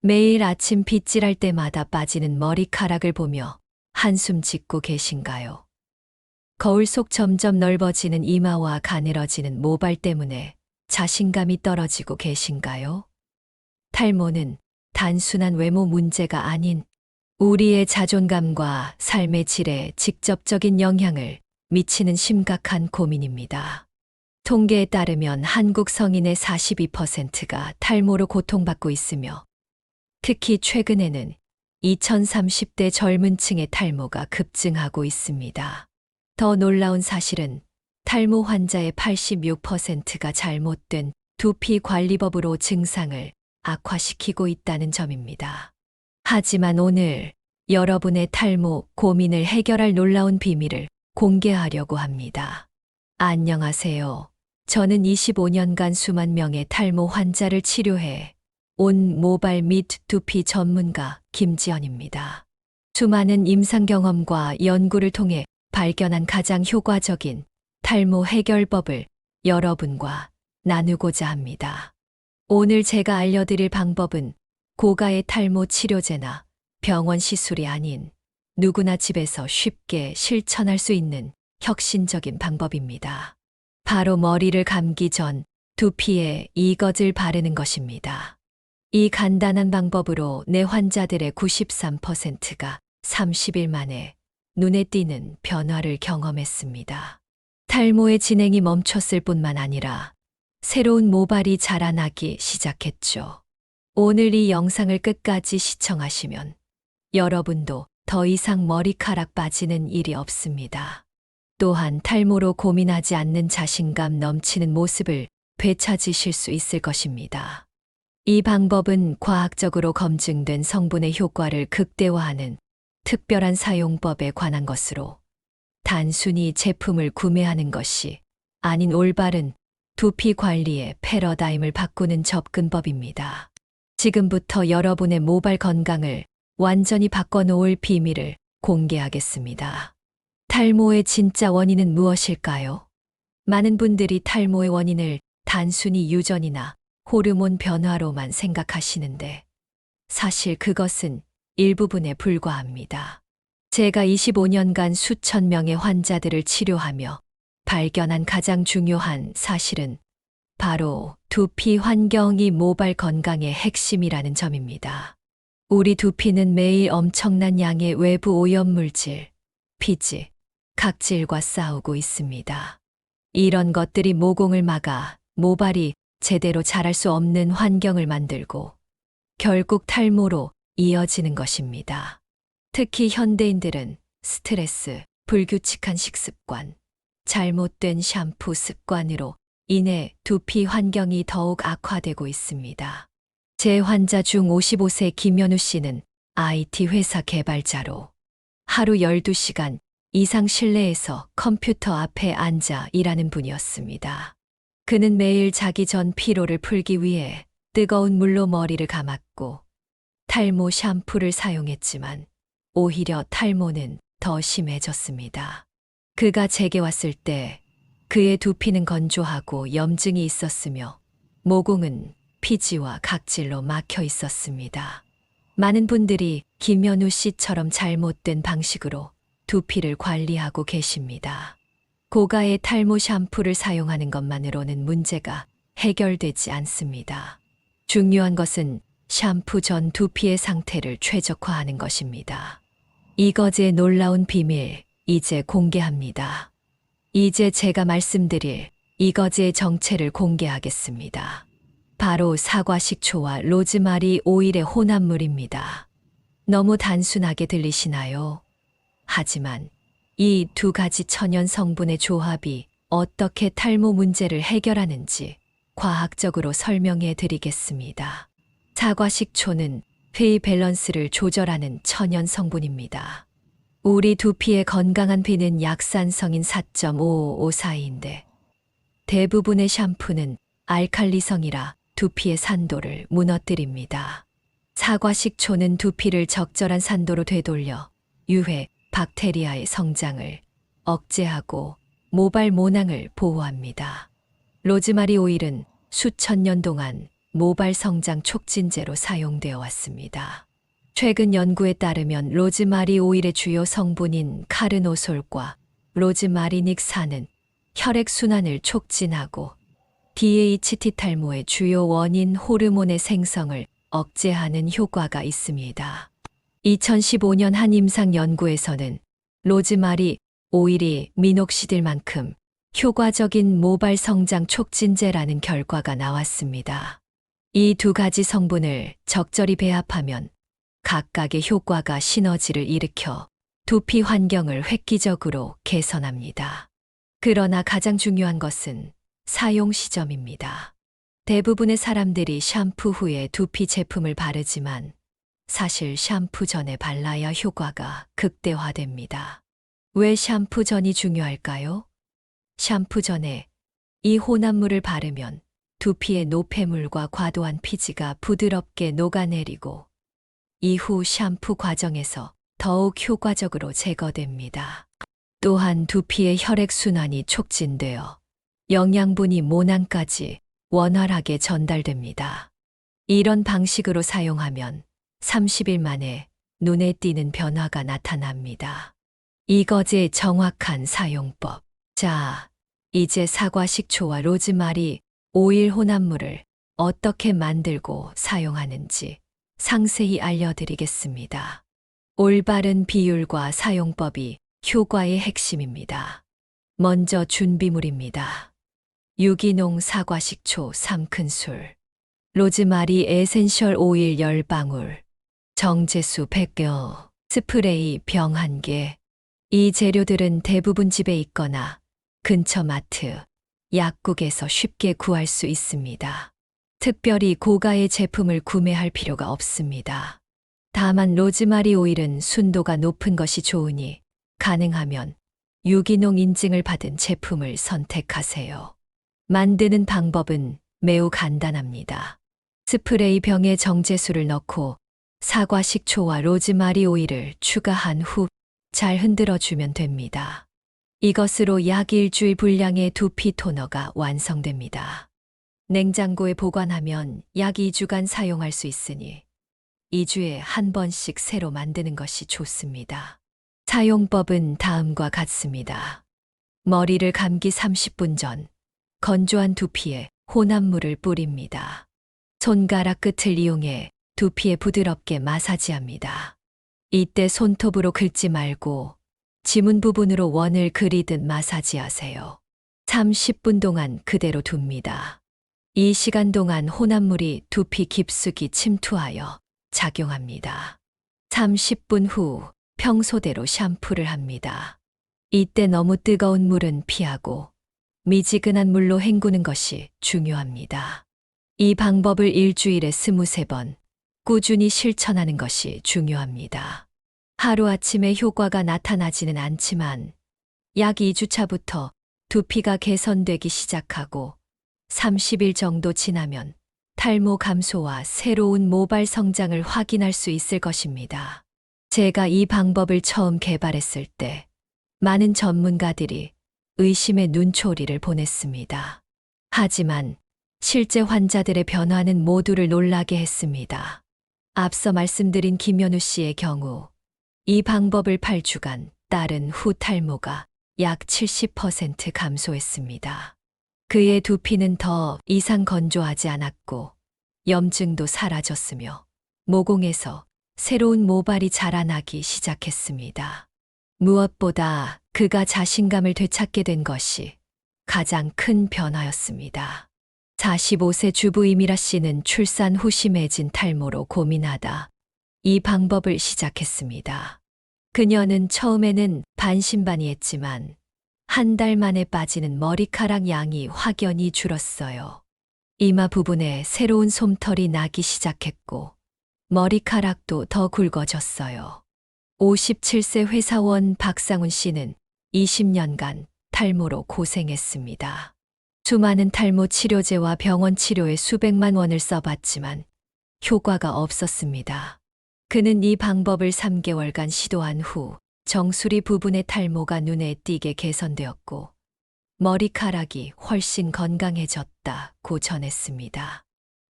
매일 아침 빗질할 때마다 빠지는 머리카락을 보며 한숨 짓고 계신가요? 거울 속 점점 넓어지는 이마와 가늘어지는 모발 때문에 자신감이 떨어지고 계신가요? 탈모는 단순한 외모 문제가 아닌 우리의 자존감과 삶의 질에 직접적인 영향을 미치는 심각한 고민입니다. 통계에 따르면 한국 성인의 42%가 탈모로 고통받고 있으며 특히 최근에는 2030대 젊은 층의 탈모가 급증하고 있습니다. 더 놀라운 사실은 탈모 환자의 86%가 잘못된 두피 관리법으로 증상을 악화시키고 있다는 점입니다. 하지만 오늘 여러분의 탈모 고민을 해결할 놀라운 비밀을 공개하려고 합니다. 안녕하세요. 저는 25년간 수만 명의 탈모 환자를 치료해 온 모발 및 두피 전문가 김지연입니다. 수많은 임상 경험과 연구를 통해 발견한 가장 효과적인 탈모 해결법을 여러분과 나누고자 합니다. 오늘 제가 알려드릴 방법은 고가의 탈모 치료제나 병원 시술이 아닌 누구나 집에서 쉽게 실천할 수 있는 혁신적인 방법입니다. 바로 머리를 감기 전 두피에 이것을 바르는 것입니다. 이 간단한 방법으로 내 환자들의 93%가 30일 만에 눈에 띄는 변화를 경험했습니다. 탈모의 진행이 멈췄을 뿐만 아니라 새로운 모발이 자라나기 시작했죠. 오늘 이 영상을 끝까지 시청하시면 여러분도 더 이상 머리카락 빠지는 일이 없습니다. 또한 탈모로 고민하지 않는 자신감 넘치는 모습을 되찾으실 수 있을 것입니다. 이 방법은 과학적으로 검증된 성분의 효과를 극대화하는 특별한 사용법에 관한 것으로 단순히 제품을 구매하는 것이 아닌 올바른 두피 관리의 패러다임을 바꾸는 접근법입니다. 지금부터 여러분의 모발 건강을 완전히 바꿔놓을 비밀을 공개하겠습니다. 탈모의 진짜 원인은 무엇일까요? 많은 분들이 탈모의 원인을 단순히 유전이나 호르몬 변화로만 생각하시는데 사실 그것은 일부분에 불과합니다. 제가 25년간 수천 명의 환자들을 치료하며 발견한 가장 중요한 사실은 바로 두피 환경이 모발 건강의 핵심이라는 점입니다. 우리 두피는 매일 엄청난 양의 외부 오염물질, 피지, 각질과 싸우고 있습니다. 이런 것들이 모공을 막아 모발이 제대로 자랄 수 없는 환경을 만들고 결국 탈모로 이어지는 것입니다. 특히 현대인들은 스트레스, 불규칙한 식습관, 잘못된 샴푸 습관으로 인해 두피 환경이 더욱 악화되고 있습니다. 제 환자 중 55세 김연우 씨는 IT 회사 개발자로 하루 12시간 이상 실내에서 컴퓨터 앞에 앉아 일하는 분이었습니다. 그는 매일 자기 전 피로를 풀기 위해 뜨거운 물로 머리를 감았고 탈모 샴푸를 사용했지만 오히려 탈모는 더 심해졌습니다. 그가 제게 왔을 때 그의 두피는 건조하고 염증이 있었으며 모공은 피지와 각질로 막혀 있었습니다. 많은 분들이 김연우 씨처럼 잘못된 방식으로 두피를 관리하고 계십니다. 고가의 탈모 샴푸를 사용하는 것만으로는 문제가 해결되지 않습니다. 중요한 것은 샴푸 전 두피의 상태를 최적화하는 것입니다. 이것의 놀라운 비밀, 이제 공개합니다. 이제 제가 말씀드릴 이것의 정체를 공개하겠습니다. 바로 사과 식초와 로즈마리 오일의 혼합물입니다. 너무 단순하게 들리시나요? 하지만 이 두 가지 천연 성분의 조합이 어떻게 탈모 문제를 해결하는지 과학적으로 설명해 드리겠습니다. 사과 식초는 pH 밸런스를 조절하는 천연 성분입니다. 우리 두피의 건강한 pH는 약산성인 4.554인데 대부분의 샴푸는 알칼리성이라 두피의 산도를 무너뜨립니다. 사과 식초는 두피를 적절한 산도로 되돌려 유해, 박테리아의 성장을 억제하고 모발 모낭을 보호합니다. 로즈마리 오일은 수천 년 동안 모발 성장 촉진제로 사용되어 왔습니다. 최근 연구에 따르면 로즈마리 오일의 주요 성분인 카르노솔과 로즈마리닉산은 혈액순환을 촉진하고 DHT 탈모의 주요 원인 호르몬의 생성을 억제하는 효과가 있습니다. 2015년 한 임상 연구에서는 로즈마리 오일이 미녹시딜만큼 효과적인 모발 성장 촉진제라는 결과가 나왔습니다. 이 두 가지 성분을 적절히 배합하면 각각의 효과가 시너지를 일으켜 두피 환경을 획기적으로 개선합니다. 그러나 가장 중요한 것은 사용 시점입니다. 대부분의 사람들이 샴푸 후에 두피 제품을 바르지만 사실 샴푸 전에 발라야 효과가 극대화됩니다. 왜 샴푸 전이 중요할까요? 샴푸 전에 이 혼합물을 바르면 두피의 노폐물과 과도한 피지가 부드럽게 녹아내리고 이후 샴푸 과정에서 더욱 효과적으로 제거됩니다. 또한 두피의 혈액순환이 촉진되어 영양분이 모낭까지 원활하게 전달됩니다. 이런 방식으로 사용하면 30일 만에 눈에 띄는 변화가 나타납니다. 이것의 정확한 사용법. 자, 이제 사과 식초와 로즈마리 오일 혼합물을 어떻게 만들고 사용하는지 상세히 알려드리겠습니다. 올바른 비율과 사용법이 효과의 핵심입니다. 먼저 준비물입니다. 유기농 사과 식초 3큰술, 로즈마리 에센셜 오일 10방울, 정제수 100개, 스프레이 병 1개. 이 재료들은 대부분 집에 있거나 근처 마트, 약국에서 쉽게 구할 수 있습니다. 특별히 고가의 제품을 구매할 필요가 없습니다. 다만 로즈마리 오일은 순도가 높은 것이 좋으니 가능하면 유기농 인증을 받은 제품을 선택하세요. 만드는 방법은 매우 간단합니다. 스프레이 병에 정제수를 넣고 사과 식초와 로즈마리 오일을 추가한 후 잘 흔들어주면 됩니다. 이것으로 약 일주일 분량의 두피 토너가 완성됩니다. 냉장고에 보관하면 약 2주간 사용할 수 있으니 2주에 한 번씩 새로 만드는 것이 좋습니다. 사용법은 다음과 같습니다. 머리를 감기 30분 전 건조한 두피에 혼합물을 뿌립니다. 손가락 끝을 이용해 두피에 부드럽게 마사지합니다. 이때 손톱으로 긁지 말고 지문 부분으로 원을 그리듯 마사지하세요. 30분 동안 그대로 둡니다. 이 시간 동안 혼합물이 두피 깊숙이 침투하여 작용합니다. 30분 후 평소대로 샴푸를 합니다. 이때 너무 뜨거운 물은 피하고 미지근한 물로 헹구는 것이 중요합니다. 이 방법을 일주일에 23번 꾸준히 실천하는 것이 중요합니다. 하루아침에 효과가 나타나지는 않지만 약 2주차부터 두피가 개선되기 시작하고 30일 정도 지나면 탈모 감소와 새로운 모발 성장을 확인할 수 있을 것입니다. 제가 이 방법을 처음 개발했을 때 많은 전문가들이 의심의 눈초리를 보냈습니다. 하지만 실제 환자들의 변화는 모두를 놀라게 했습니다. 앞서 말씀드린 김연우 씨의 경우 이 방법을 8주간 따른 후 탈모가 약 70% 감소했습니다. 그의 두피는 더 이상 건조하지 않았고 염증도 사라졌으며 모공에서 새로운 모발이 자라나기 시작했습니다. 무엇보다 그가 자신감을 되찾게 된 것이 가장 큰 변화였습니다. 45세 주부 이미라 씨는 출산 후 심해진 탈모로 고민하다 이 방법을 시작했습니다. 그녀는 처음에는 반신반의했지만 한 달 만에 빠지는 머리카락 양이 확연히 줄었어요. 이마 부분에 새로운 솜털이 나기 시작했고 머리카락도 더 굵어졌어요. 57세 회사원 박상훈 씨는 20년간 탈모로 고생했습니다. 수많은 탈모 치료제와 병원 치료에 수백만 원을 써봤지만 효과가 없었습니다. 그는 이 방법을 3개월간 시도한 후 정수리 부분의 탈모가 눈에 띄게 개선되었고 머리카락이 훨씬 건강해졌다고 전했습니다.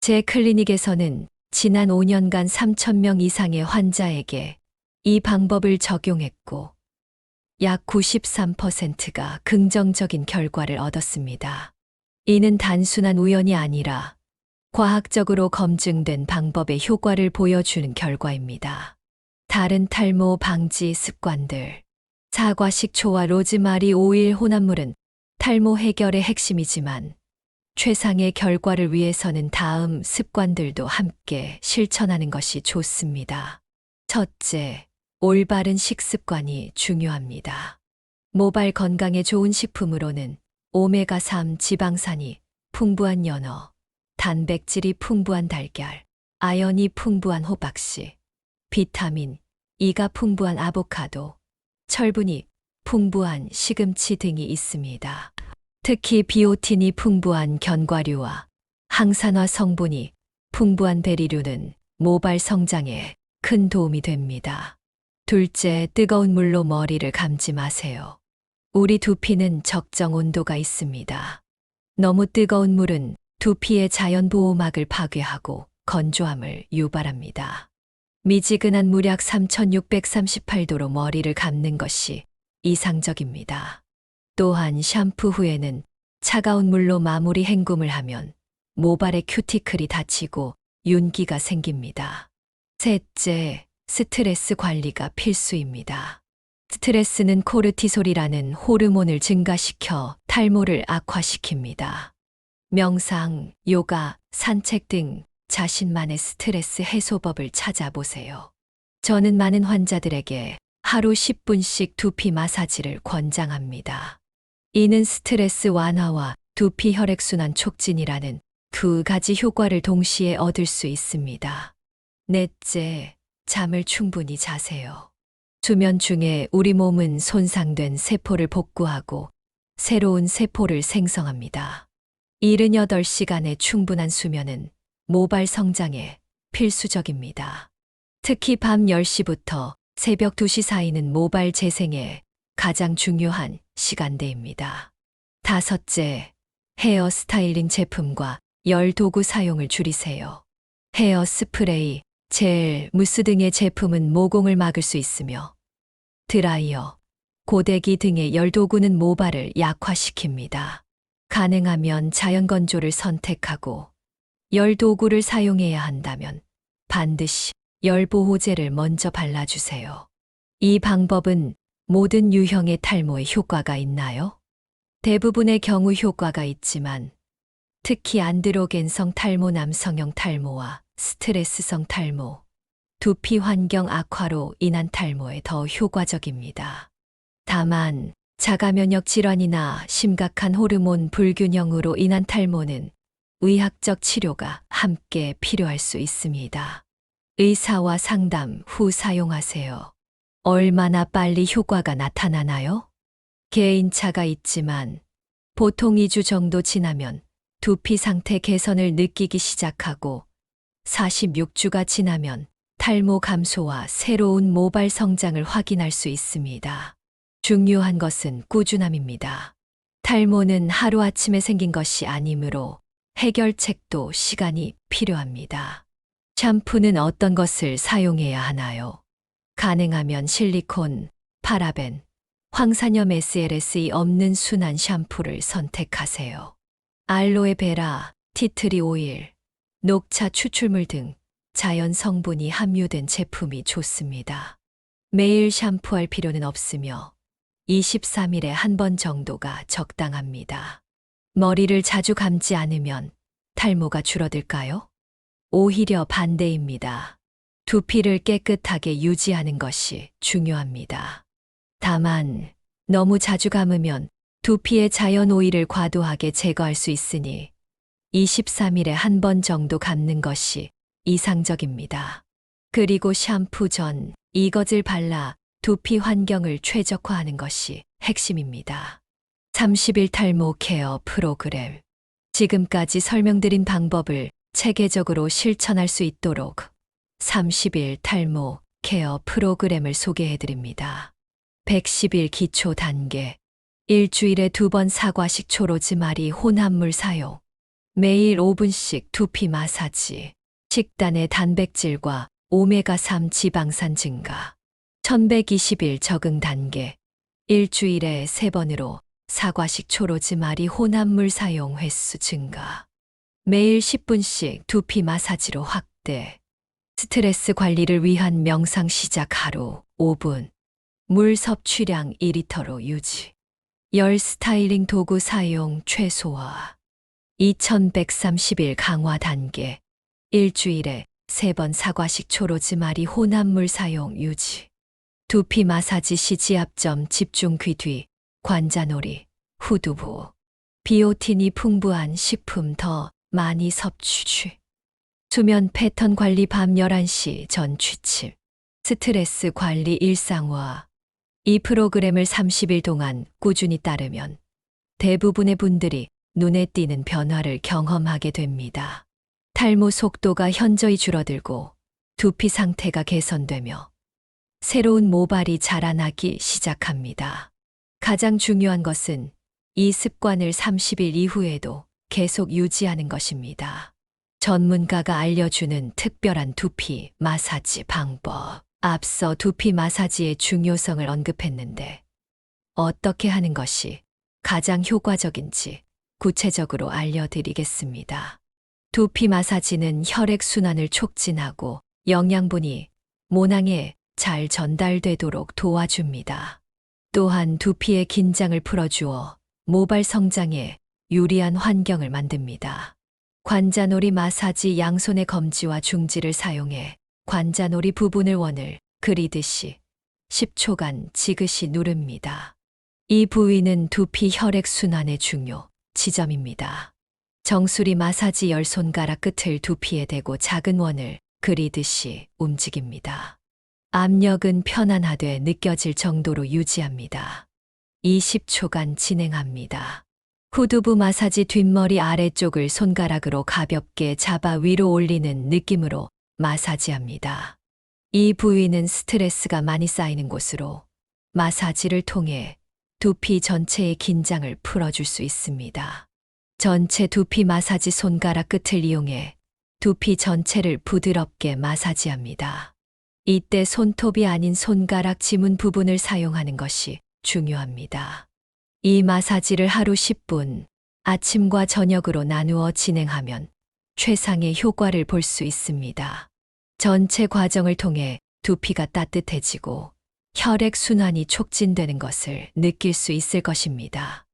제 클리닉에서는 지난 5년간 3,000명 이상의 환자에게 이 방법을 적용했고 약 93%가 긍정적인 결과를 얻었습니다. 이는 단순한 우연이 아니라 과학적으로 검증된 방법의 효과를 보여주는 결과입니다. 다른 탈모 방지 습관들. 사과 식초와 로즈마리 오일 혼합물은 탈모 해결의 핵심이지만 최상의 결과를 위해서는 다음 습관들도 함께 실천하는 것이 좋습니다. 첫째, 올바른 식습관이 중요합니다. 모발 건강에 좋은 식품으로는 오메가3 지방산이 풍부한 연어, 단백질이 풍부한 달걀, 아연이 풍부한 호박씨, 비타민 E가 풍부한 아보카도, 철분이 풍부한 시금치 등이 있습니다. 특히 비오틴이 풍부한 견과류와 항산화 성분이 풍부한 베리류는 모발 성장에 큰 도움이 됩니다. 둘째, 뜨거운 물로 머리를 감지 마세요. 우리 두피는 적정 온도가 있습니다. 너무 뜨거운 물은 두피의 자연 보호막을 파괴하고 건조함을 유발합니다. 미지근한 물 약 3638도로 머리를 감는 것이 이상적입니다. 또한 샴푸 후에는 차가운 물로 마무리 헹굼을 하면 모발의 큐티클이 다치고 윤기가 생깁니다. 셋째, 스트레스 관리가 필수입니다. 스트레스는 코르티솔이라는 호르몬을 증가시켜 탈모를 악화시킵니다. 명상, 요가, 산책 등 자신만의 스트레스 해소법을 찾아보세요. 저는 많은 환자들에게 하루 10분씩 두피 마사지를 권장합니다. 이는 스트레스 완화와 두피 혈액순환 촉진이라는 두 가지 효과를 동시에 얻을 수 있습니다. 넷째, 잠을 충분히 자세요. 수면 중에 우리 몸은 손상된 세포를 복구하고 새로운 세포를 생성합니다. 78시간의 충분한 수면은 모발 성장에 필수적입니다. 특히 밤 10시부터 새벽 2시 사이는 모발 재생에 가장 중요한 시간대입니다. 다섯째, 헤어 스타일링 제품과 열 도구 사용을 줄이세요. 헤어 스프레이, 젤, 무스 등의 제품은 모공을 막을 수 있으며 드라이어, 고데기 등의 열 도구는 모발을 약화시킵니다. 가능하면 자연 건조를 선택하고 열 도구를 사용해야 한다면 반드시 열 보호제를 먼저 발라주세요. 이 방법은 모든 유형의 탈모에 효과가 있나요? 대부분의 경우 효과가 있지만 특히 안드로겐성 탈모, 남성형 탈모와 스트레스성 탈모, 두피 환경 악화로 인한 탈모에 더 효과적입니다. 다만 자가 면역 질환이나 심각한 호르몬 불균형으로 인한 탈모는 의학적 치료가 함께 필요할 수 있습니다. 의사와 상담 후 사용하세요. 얼마나 빨리 효과가 나타나나요? 개인차가 있지만 보통 2주 정도 지나면 두피 상태 개선을 느끼기 시작하고 46주가 지나면 탈모 감소와 새로운 모발 성장을 확인할 수 있습니다. 중요한 것은 꾸준함입니다. 탈모는 하루아침에 생긴 것이 아니므로 해결책도 시간이 필요합니다. 샴푸는 어떤 것을 사용해야 하나요? 가능하면 실리콘, 파라벤, 황산염 SLS이 없는 순한 샴푸를 선택하세요. 알로에베라, 티트리 오일, 녹차 추출물 등 자연 성분이 함유된 제품이 좋습니다. 매일 샴푸할 필요는 없으며 23일에 한 번 정도가 적당합니다. 머리를 자주 감지 않으면 탈모가 줄어들까요? 오히려 반대입니다. 두피를 깨끗하게 유지하는 것이 중요합니다. 다만 너무 자주 감으면 두피의 자연 오일을 과도하게 제거할 수 있으니 23일에 한 번 정도 감는 것이 이상적입니다. 그리고 샴푸 전 이것을 발라 두피 환경을 최적화하는 것이 핵심입니다. 30일 탈모 케어 프로그램. 지금까지 설명드린 방법을 체계적으로 실천할 수 있도록 30일 탈모 케어 프로그램을 소개해드립니다. 110일 기초 단계. 일주일에 2번 사과 식초 로즈마리 혼합물 사용. 매일 5분씩 두피 마사지. 식단의 단백질과 오메가3 지방산 증가. 1121 적응 단계. 일주일에 3번으로 사과식 초로즈마리 혼합물 사용 횟수 증가. 매일 10분씩 두피 마사지로 확대. 스트레스 관리를 위한 명상 시작 하루 5분. 물 섭취량 2리터로 유지. 열 스타일링 도구 사용 최소화. 2131 강화 단계. 일주일에 3번 사과식 초로즈마리 혼합물 사용 유지. 두피 마사지 시 지압점 집중 귀뒤, 관자놀이, 후두부. 비오틴이 풍부한 식품 더 많이 섭취. 수면 패턴 관리 밤 11시 전 취침. 스트레스 관리 일상화. 이 프로그램을 30일 동안 꾸준히 따르면 대부분의 분들이 눈에 띄는 변화를 경험하게 됩니다. 탈모 속도가 현저히 줄어들고 두피 상태가 개선되며 새로운 모발이 자라나기 시작합니다. 가장 중요한 것은 이 습관을 30일 이후에도 계속 유지하는 것입니다. 전문가가 알려주는 특별한 두피 마사지 방법. 앞서 두피 마사지의 중요성을 언급했는데 어떻게 하는 것이 가장 효과적인지 구체적으로 알려드리겠습니다. 두피 마사지는 혈액순환을 촉진하고 영양분이 모낭에 잘 전달되도록 도와줍니다. 또한 두피의 긴장을 풀어주어 모발 성장에 유리한 환경을 만듭니다. 관자놀이 마사지 양손의 검지와 중지를 사용해 관자놀이 부분을 원을 그리듯이 10초간 지그시 누릅니다. 이 부위는 두피 혈액순환의 중요 지점입니다. 정수리 마사지 열 손가락 끝을 두피에 대고 작은 원을 그리듯이 움직입니다. 압력은 편안하되 느껴질 정도로 유지합니다. 20초간 진행합니다. 후두부 마사지 뒷머리 아래쪽을 손가락으로 가볍게 잡아 위로 올리는 느낌으로 마사지합니다. 이 부위는 스트레스가 많이 쌓이는 곳으로 마사지를 통해 두피 전체의 긴장을 풀어줄 수 있습니다. 전체 두피 마사지 손가락 끝을 이용해 두피 전체를 부드럽게 마사지합니다. 이때 손톱이 아닌 손가락 지문 부분을 사용하는 것이 중요합니다. 이 마사지를 하루 10분, 아침과 저녁으로 나누어 진행하면 최상의 효과를 볼 수 있습니다. 전체 과정을 통해 두피가 따뜻해지고 혈액순환이 촉진되는 것을 느낄 수 있을 것입니다.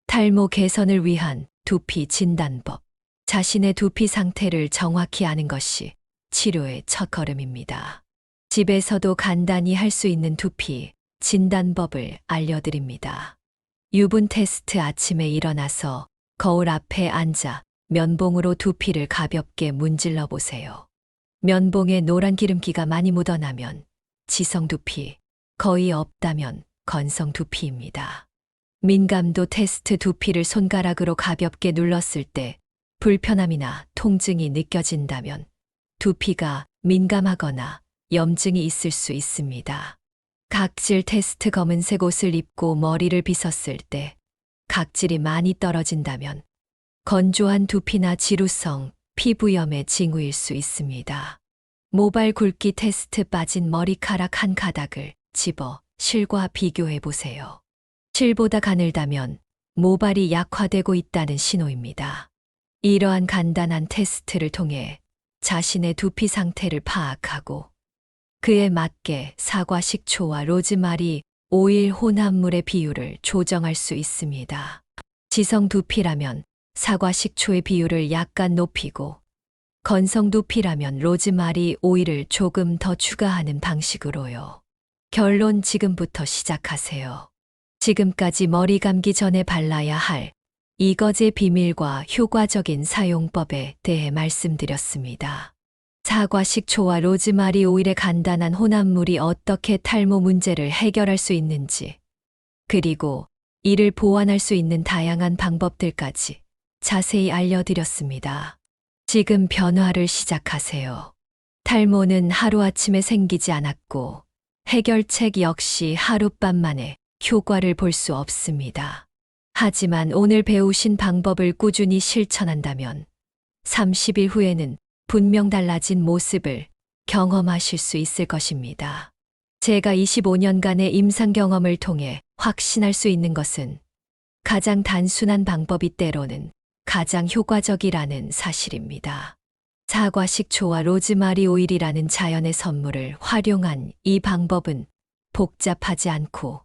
탈모 개선을 위한 두피 진단법. 자신의 두피 상태를 정확히 아는 것이 치료의 첫걸음입니다. 집에서도 간단히 할 수 있는 두피 진단법을 알려드립니다. 유분 테스트. 아침에 일어나서 거울 앞에 앉아 면봉으로 두피를 가볍게 문질러 보세요. 면봉에 노란 기름기가 많이 묻어나면 지성 두피, 거의 없다면 건성 두피입니다. 민감도 테스트. 두피를 손가락으로 가볍게 눌렀을 때 불편함이나 통증이 느껴진다면 두피가 민감하거나 염증이 있을 수 있습니다. 각질 테스트. 검은색 옷을 입고 머리를 빗었을 때 각질이 많이 떨어진다면 건조한 두피나 지루성, 피부염의 징후일 수 있습니다. 모발 굵기 테스트. 빠진 머리카락 한 가닥을 집어 실과 비교해 보세요. 실보다 가늘다면 모발이 약화되고 있다는 신호입니다. 이러한 간단한 테스트를 통해 자신의 두피 상태를 파악하고 그에 맞게 사과 식초와 로즈마리 오일 혼합물의 비율을 조정할 수 있습니다. 지성 두피라면 사과 식초의 비율을 약간 높이고 건성 두피라면 로즈마리 오일을 조금 더 추가하는 방식으로요. 결론. 지금부터 시작하세요. 지금까지 머리 감기 전에 발라야 할 이거제 비밀과 효과적인 사용법에 대해 말씀드렸습니다. 사과 식초와 로즈마리 오일의 간단한 혼합물이 어떻게 탈모 문제를 해결할 수 있는지, 그리고 이를 보완할 수 있는 다양한 방법들까지 자세히 알려드렸습니다. 지금 변화를 시작하세요. 탈모는 하루아침에 생기지 않았고 해결책 역시 하룻밤 만에 효과를 볼 수 없습니다. 하지만 오늘 배우신 방법을 꾸준히 실천한다면 30일 후에는 분명 달라진 모습을 경험하실 수 있을 것입니다. 제가 25년간의 임상 경험을 통해 확신할 수 있는 것은 가장 단순한 방법이 때로는 가장 효과적이라는 사실입니다. 사과 식초와 로즈마리 오일이라는 자연의 선물을 활용한 이 방법은 복잡하지 않고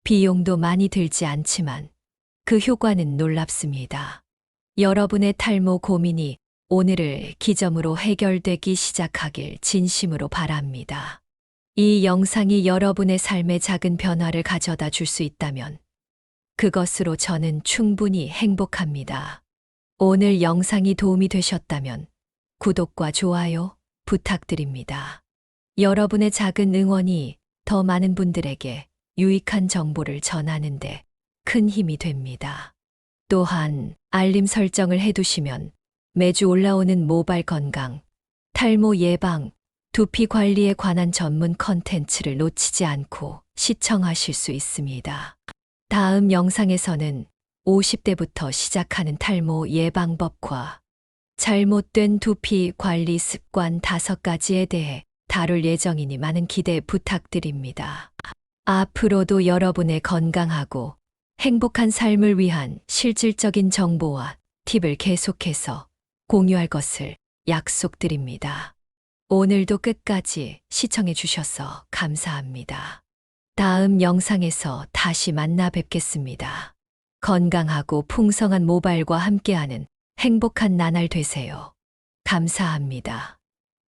비용도 많이 들지 않지만 그 효과는 놀랍습니다. 여러분의 탈모 고민이 오늘을 기점으로 해결되기 시작하길 진심으로 바랍니다. 이 영상이 여러분의 삶에 작은 변화를 가져다 줄 수 있다면 그것으로 저는 충분히 행복합니다. 오늘 영상이 도움이 되셨다면 구독과 좋아요 부탁드립니다. 여러분의 작은 응원이 더 많은 분들에게 유익한 정보를 전하는데 큰 힘이 됩니다. 또한 알림 설정을 해두시면 매주 올라오는 모발 건강, 탈모 예방, 두피 관리에 관한 전문 컨텐츠를 놓치지 않고 시청하실 수 있습니다. 다음 영상에서는 50대부터 시작하는 탈모 예방법과 잘못된 두피 관리 습관 5가지에 대해 다룰 예정이니 많은 기대 부탁드립니다. 앞으로도 여러분의 건강하고 행복한 삶을 위한 실질적인 정보와 팁을 계속해서 공유할 것을 약속드립니다. 오늘도 끝까지 시청해 주셔서 감사합니다. 다음 영상에서 다시 만나 뵙겠습니다. 건강하고 풍성한 모발과 함께하는 행복한 나날 되세요. 감사합니다.